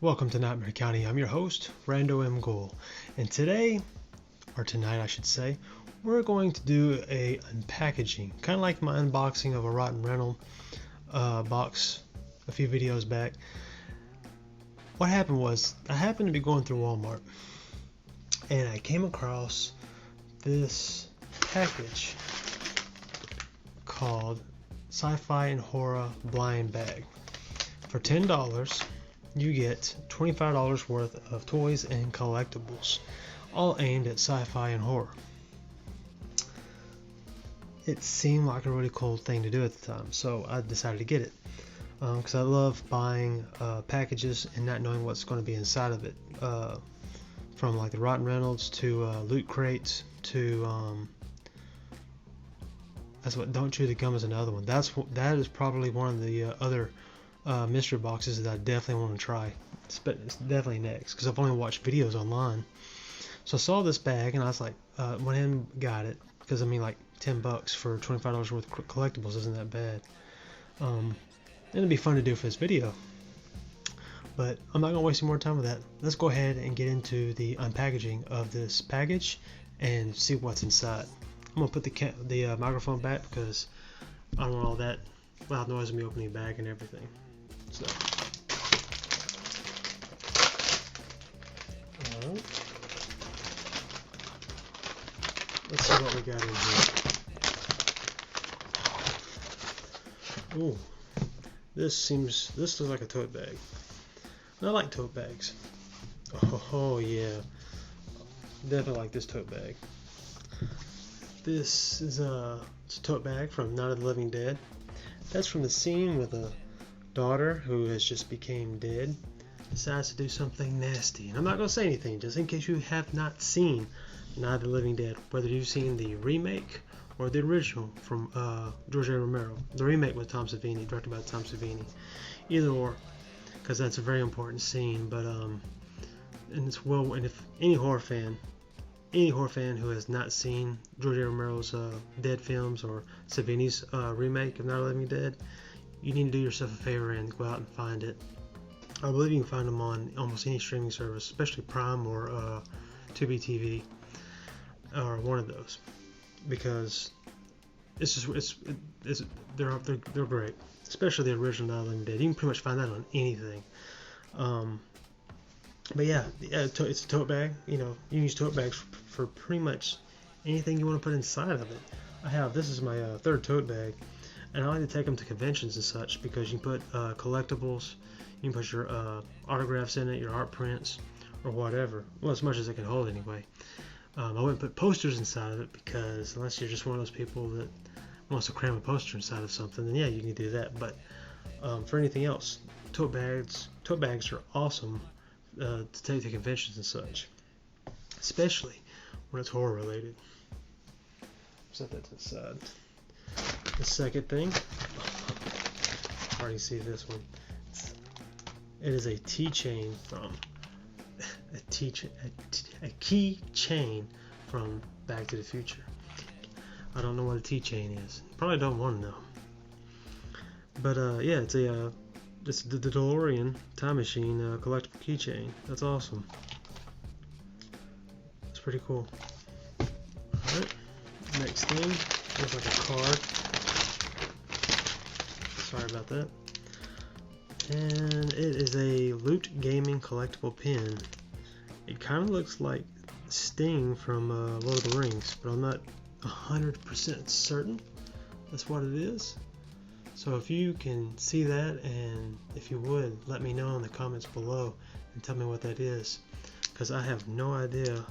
Welcome to Nightmare County. I'm your host, Rando M. Gould. And today, or tonight I should say, we're going to do a unpackaging. Kind of like my unboxing of a rotten rental box a few videos back. What happened was, I happened to be going through Walmart, and I came across this package called Sci-fi and Horror Blind Bag. For $10, you get $25 worth of toys and collectibles, all aimed at sci-fi and horror. It seemed like a really cool thing to do at the time, so I decided to get it. Because I love buying packages and not knowing what's going to be inside of it. From like the Rotten Reynolds to loot crates to that's what Don't Chew the Gum is another one. That is probably one of the other mystery boxes that I definitely want to try. It's definitely next because I've only watched videos online. So I saw this bag and I was like, went in and got it because I mean like $10 for $25 worth of collectibles isn't that bad. It'll be fun to do for this video, but I'm not gonna waste any more time with that. Let's go ahead and get into the unpackaging of this package and see what's inside. I'm gonna put the microphone back because I don't want all that loud noise of me opening the bag and everything. So, let's see what we got in here. Ooh, this looks like a tote bag. And I like tote bags. Oh yeah, definitely like this tote bag. This is it's a tote bag from Night of the Living Dead. That's from the scene with a daughter who has just became dead, decides to do something nasty. And I'm not going to say anything, just in case you have not seen Night of the Living Dead, whether you've seen the remake or the original from George A. Romero. The remake with Tom Savini, directed by Tom Savini. Either or, because that's a very important scene. But and it's well, and if any horror fan who has not seen George A. Romero's Dead films or Savini's remake of Night of the Living Dead, you need to do yourself a favor and go out and find it. I believe you can find them on almost any streaming service, especially Prime or Tubi TV, or one of those, because they're great, especially the original Night of the Living Dead. You can pretty much find that on anything. But yeah, it's a tote bag. You know, you can use tote bags for pretty much anything you want to put inside of it. This is my third tote bag, and I like to take them to conventions and such because you can put collectibles, you can put your autographs in it, your art prints, or whatever. Well, as much as it can hold anyway. I wouldn't put posters inside of it because unless you're just one of those people that wants to cram a poster inside of something, then yeah, you can do that. But for anything else, tote bags are awesome. To take to conventions and such, especially when it's horror related. Set that to the side. The second thing, I already see this one. It is a keychain from a keychain from Back to the Future. I don't know what a keychain is. Probably don't want to know. But yeah, it's the DeLorean time machine collectible keychain. That's awesome. It's pretty cool. Alright, next thing looks like a card. Sorry about that. And it is a Loot Gaming collectible pin. It kind of looks like Sting from Lord of the Rings, but I'm not 100% certain that's what it is. So if you can see that, and if you would, let me know in the comments below and tell me what that is, because I have no idea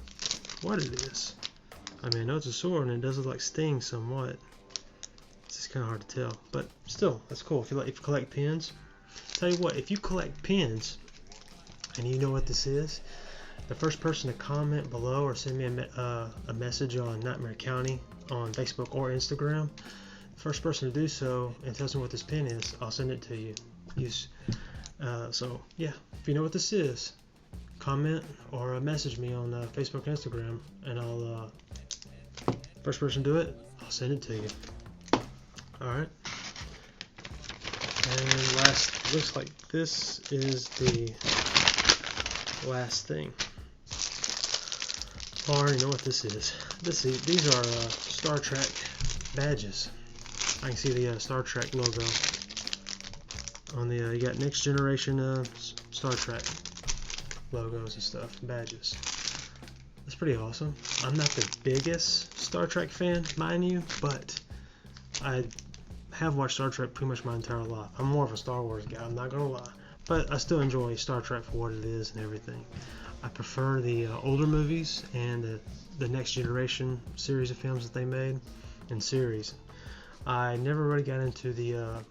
what it is. I mean, I know it's a sword and it does look like Sting somewhat. It's just kind of hard to tell, but still, that's cool. If you collect pins, tell you what, if you collect pins and you know what this is, the first person to comment below or send me a message on Nightmare County on Facebook or Instagram, first person to do so and tells me what this pin is, I'll send it to you. So yeah, if you know what this is, comment or message me on Facebook and Instagram, and I'll first person to do it, I'll send it to you. Alright, and last, looks like this is the last thing. I already know what this is. These are Star Trek badges. I can see the Star Trek logo on the. You got Next Generation Star Trek logos and stuff, badges. That's pretty awesome. I'm not the biggest Star Trek fan, mind you, but I have watched Star Trek pretty much my entire life. I'm more of a Star Wars guy, I'm not gonna lie, but I still enjoy Star Trek for what it is and everything. I prefer the older movies and the Next Generation series of films that they made and series. I never really got into the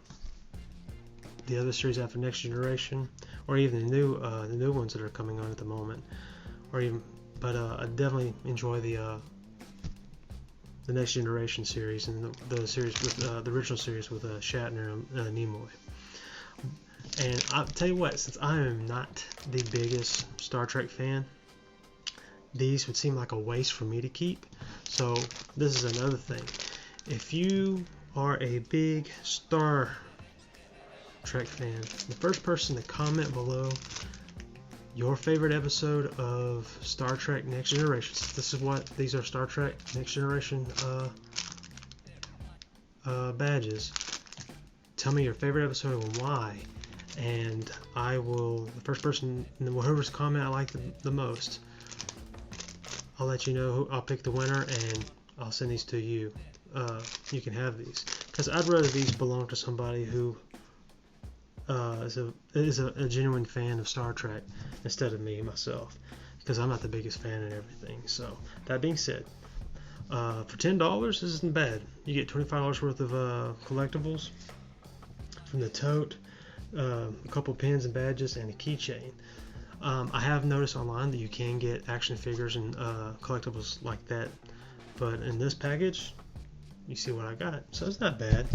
other series after Next Generation, or even the new ones that are coming on at the moment, but I definitely enjoy the Next Generation series and the series with the original series with Shatner and Nimoy. And I'll tell you what, since I am not the biggest Star Trek fan, these would seem like a waste for me to keep. So this is another thing. If you are a big Star Trek fan, the first person to comment below your favorite episode of Star Trek Next Generation. These are Star Trek Next Generation badges. Tell me your favorite episode and why, and I will. The first person, whoever's comment I like the most, I'll let you know. I'll pick the winner and I'll send these to you. You can have these because I'd rather these belong to somebody who is a genuine fan of Star Trek instead of me myself, because I'm not the biggest fan and everything. So that being said, for $10, this isn't bad. You get $25 worth of collectibles from the tote, a couple pins and badges, and a keychain. I have noticed online that you can get action figures and collectibles like that, but in this package, you see what I got, so it's not bad.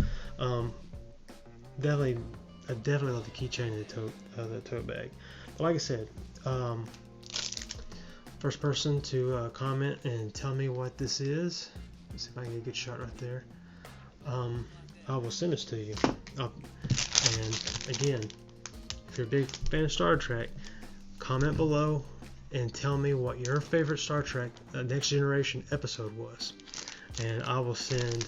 I definitely love the keychain and the tote bag. But like I said, first person to comment and tell me what this is. Let's see if I can get a good shot right there. I will send this to you. And again, if you're a big fan of Star Trek, comment below and tell me what your favorite Star Trek Next Generation episode was, and I will send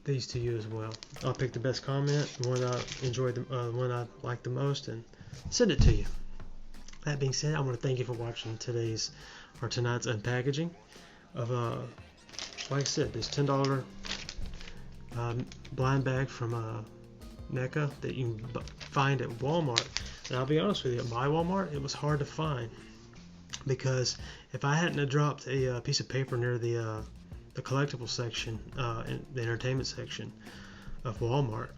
these to you as well. I'll pick the best comment, the one I enjoyed, the one I liked the most, and send it to you. That being said, I want to thank you for watching tonight's unpackaging of like I said, this $10 blind bag from NECA that you can find at Walmart. And I'll be honest with you, at my Walmart, it was hard to find, because if I hadn't have dropped a piece of paper near the collectible section, in the entertainment section of Walmart,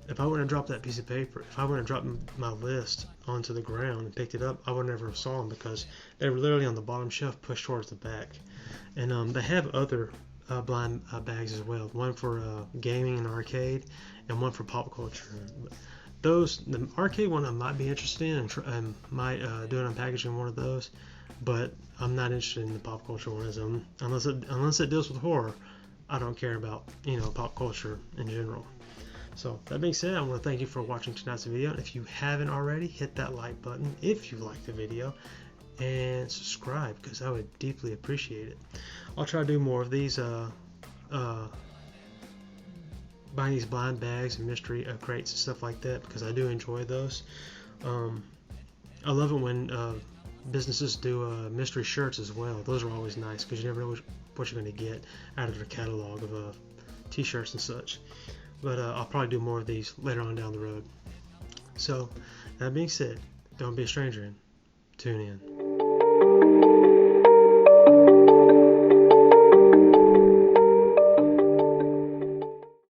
if I wouldn't have dropped that piece of paper, if I wouldn't have dropped my list onto the ground and picked it up, I would never have saw them, because they were literally on the bottom shelf pushed towards the back. And they have other blind bags as well, one for gaming and arcade, and one for pop culture. The arcade one I might be interested in, and might do an unpackaging one of those, but I'm not interested in the pop culture one, unless it deals with horror. I don't care about pop culture in general. So that being said, I want to thank you for watching tonight's video. If you haven't already, hit that like button if you like the video, and subscribe, because I would deeply appreciate it. I'll try to do more of these buying these blind bags and mystery crates and stuff like that, because I do enjoy those. I love it when businesses do mystery shirts as well. Those are always nice, because you never know what you're going to get out of their catalog of t-shirts and such. But I'll probably do more of these later on down the road. So that being said, don't be a stranger and tune in.